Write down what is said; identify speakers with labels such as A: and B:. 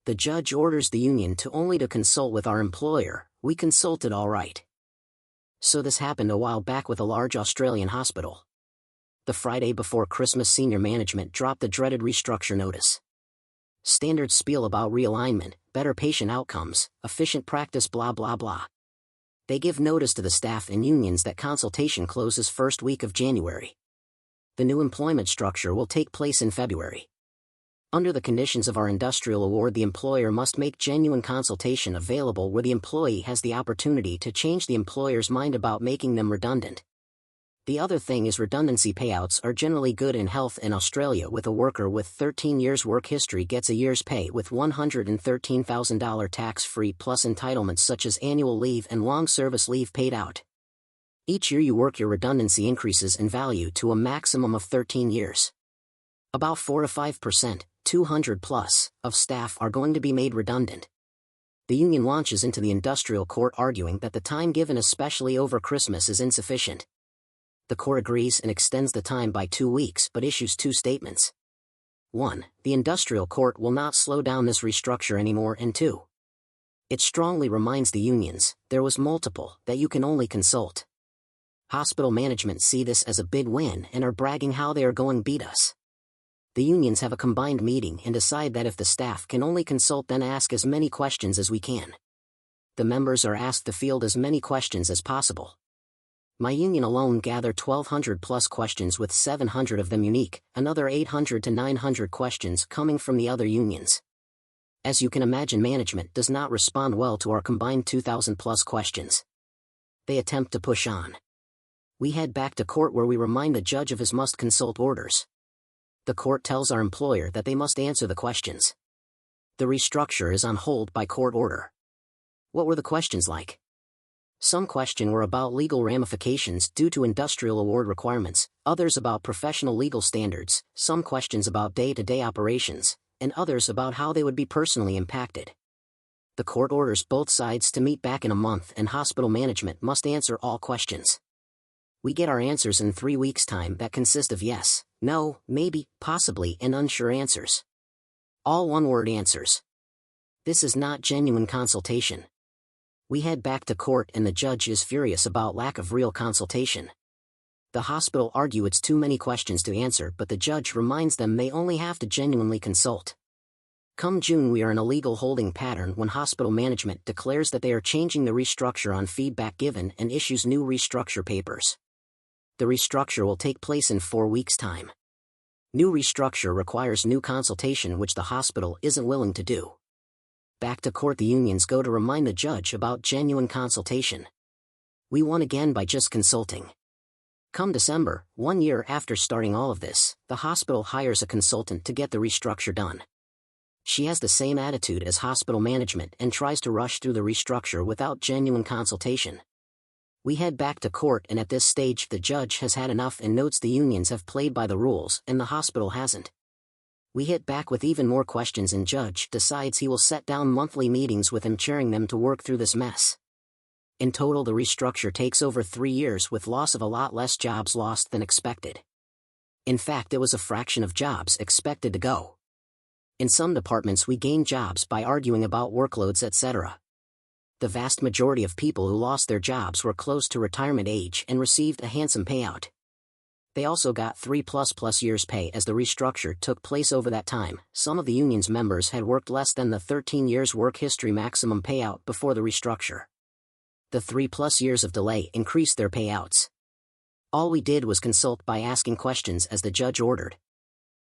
A: The judge orders the union to only to consult with our employer. We consulted all right. So this happened a while back with a large Australian hospital. The Friday before Christmas, senior management dropped the dreaded restructure notice. Standard spiel about realignment, better patient outcomes, efficient practice, blah blah blah. They give notice to the staff and unions that consultation closes first week of January. The new employment structure will take place in February. Under the conditions of our industrial award, the employer must make genuine consultation available where the employee has the opportunity to change the employer's mind about making them redundant. The other thing is redundancy payouts are generally good in health in Australia, with a worker with 13 years work history gets a year's pay with $113,000 tax-free plus entitlements such as annual leave and long service leave paid out. Each year you work, your redundancy increases in value to a maximum of 13 years. About 4 to 5%, 200 plus, of staff are going to be made redundant. The union launches into the industrial court arguing that the time given, especially over Christmas, is insufficient. The court agrees and extends the time by 2 weeks but issues 2 statements. 1. The industrial court will not slow down this restructure anymore, and 2. It strongly reminds the unions, there was multiple, that you can only consult. Hospital management see this as a big win and are bragging how they are going beat us. The unions have a combined meeting and decide that if the staff can only consult, then ask as many questions as we can. The members are asked to field as many questions as possible. My union alone gathered 1,200 plus questions, with 700 of them unique, another 800 to 900 questions coming from the other unions. As you can imagine, management does not respond well to our combined 2,000 plus questions. They attempt to push on. We head back to court where we remind the judge of his must consult orders. The court tells our employer that they must answer the questions. The restructure is on hold by court order. What were the questions like? Some questions were about legal ramifications due to industrial award requirements, others about professional legal standards, some questions about day-to-day operations, and others about how they would be personally impacted. The court orders both sides to meet back in a month, and hospital management must answer all questions. We get our answers in 3 weeks' time that consist of yes, no, maybe, possibly, and unsure answers. All one-word answers. This is not genuine consultation. We head back to court and the judge is furious about lack of real consultation. The hospital argue it's too many questions to answer, but the judge reminds them they only have to genuinely consult. Come June, we are in a legal holding pattern when hospital management declares that they are changing the restructure on feedback given and issues new restructure papers. The restructure will take place in 4 weeks' time. New restructure requires new consultation, which the hospital isn't willing to do. Back to court, the unions go to remind the judge about genuine consultation. We won again by just consulting. Come December, 1 year after starting all of this, the hospital hires a consultant to get the restructure done. She has the same attitude as hospital management and tries to rush through the restructure without genuine consultation. We head back to court, and at this stage the judge has had enough and notes the unions have played by the rules and the hospital hasn't. We hit back with even more questions and judge decides he will set down monthly meetings with him, chairing them to work through this mess. In total, the restructure takes over 3 years, with loss of a lot less jobs lost than expected. In fact, it was a fraction of jobs expected to go. In some departments we gained jobs by arguing about workloads, etc. The vast majority of people who lost their jobs were close to retirement age and received a handsome payout. They also got 3+ years pay as the restructure took place over that time. Some of the union's members had worked less than the 13 years work history maximum payout before the restructure. The 3+ years of delay increased their payouts. All we did was consult by asking questions as the judge ordered.